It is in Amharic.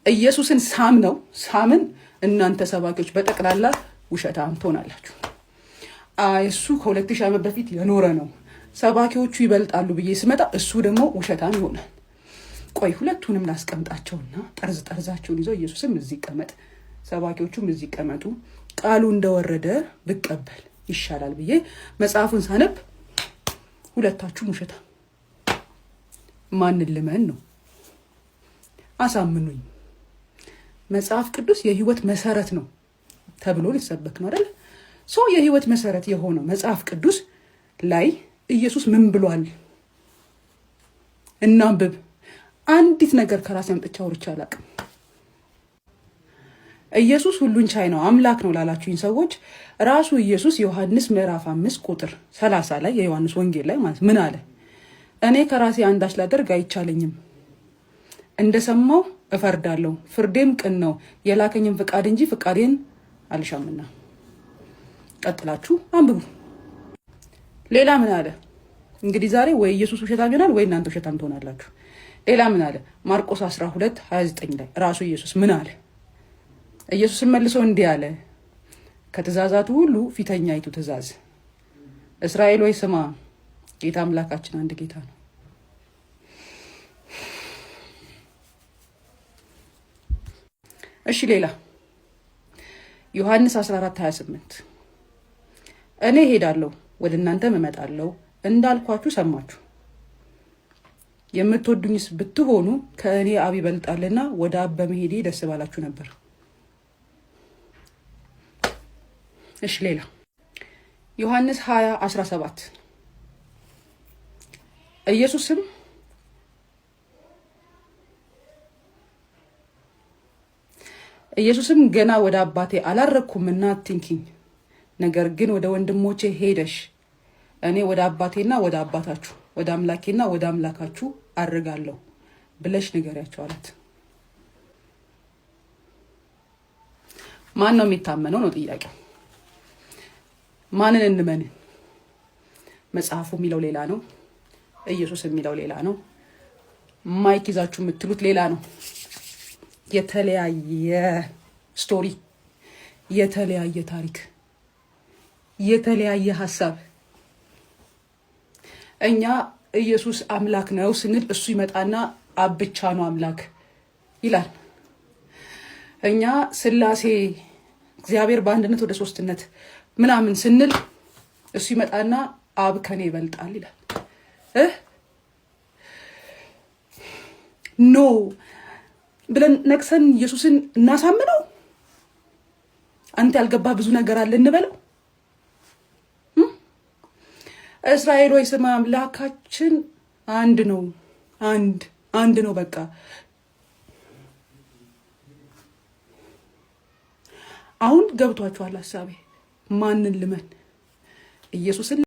ኢየሱስን ሳምን እናንተ ሰባኪዎች በጠቅላላ ውሸታም ትሆናላችሁ። እሱ ከ2000 ዓመት በፊት የኖረ ነው፣ ሰባኪዎቹ ይበልጣሉ ብዬ ስመጣ እሱ ደግሞ ውሸታም ይሆናል። ቆይ ሁለቱንም ላስቀምጣቸውና ጠርዛቸውን ይዘው ኢየሱስም እዚህ ይቀመጥ፣ ሰባኪዎቹም እዚህ ይቀመጡ፣ ቃሉ እንደወረደ ብቀበል ይሻላል ብዬ መጽሐፉን ሳነብ ሁለታችሁም ውሸታም። ማንን ልመን ነው? አሳምኑኝ። መጽሐፍ ቅዱስ የህይወት መሰረት ነው ተብሎ ሊሰበክ ነው አይደል? የህይወት መሰረት የሆነው መጽሐፍ ቅዱስ ላይ ኢየሱስ ምን ብሏል? እናንብብ። አንዲት ነገር ከራሴ አምጥቼ አውርቼ አላውቅም። ኢየሱስ ሁሉን ቻይ ነው፣ አምላክ ነው ላላችሁኝ ሰዎች ራሱ ኢየሱስ ዮሐንስ ምዕራፍ 5 ቁጥር 30 ላይ የዮሐንስ ወንጌል ላይ ማለት ምን አለ? እኔ ከራሴ አንዳች ላደርግ አይቻለኝም፣ እንደሰማው እፈርዳለሁ፣ ፍርዴም ቅን ነው፣ የላከኝም ፍቃድ እንጂ ፍቃዴን አልሻምና። ቀጥላችሁ አንብቡ። ሌላ ምን አለ? እንግዲህ ዛሬ ወይ ኢየሱስ ውሸታም ይሆናል ወይ እናንተ ውሸታም ትሆናላችሁ። ሌላ ምን አለ? ማርቆስ 12:29 ላይ ራሱ ኢየሱስ ምን አለ? ኢየሱስን መልሶ እንዲህ አለ፣ ከትእዛዛቱ ሁሉ ፊተኛይቱ ትእዛዝ እስራኤል ሆይ ስማ፣ ጌታ አምላካችን አንድ ጌታ ነው። እሺ ሌላ ዮሐንስ 14:28 እኔ ሄዳለሁ ወደ እናንተም እመጣለሁ እንዳልኳችሁ ሰማችሁ፣ የምትወዱኝስ ብትሆኑ ከእኔ አብ ይበልጣልና ወደ አብ በመሄዴ ደስ ባላችሁ ነበር። እሺ ሌላ ዮሐንስ 20:17 ኢየሱስም ገና ወደ አባቴ አላረኩም እና አትንኪኝ፣ ነገር ግን ወደ ወንድሞቼ ሄደሽ እኔ ወደ አባቴና ወደ አባታችሁ ወደ አምላኬና ወደ አምላካችሁ አርጋለሁ ብለሽ ንገሪያቸው አላት። ማን ነው የሚታመነው ነው ጥያቄው። ማንን እንመን? መጽሐፉ የሚለው ሌላ ነው፣ ኢየሱስ የሚለው ሌላ ነው፣ ማይክ ይዛችሁ የምትሉት ሌላ ነው። የተለያየ ስቶሪ፣ የተለያየ ታሪክ፣ የተለያየ ሀሳብ። እኛ ኢየሱስ አምላክ ነው ስንል እሱ ይመጣና አብ ብቻ ነው አምላክ ይላል። እኛ ስላሴ እግዚአብሔር በአንድነት ወደ ሶስትነት ምናምን ስንል እሱ ይመጣና አብ ከኔ ይበልጣል ይላል። ኖ ብለን ነቅሰን ኢየሱስን እናሳምነው። አንተ ያልገባ ብዙ ነገር አለ እንበለው። እስራኤል ሆይ ስማ፣ አምላካችን አንድ ነው፣ አንድ ነው በቃ። አሁን ገብቷችኋል ሀሳቤ? ማንን ልመን? ኢየሱስን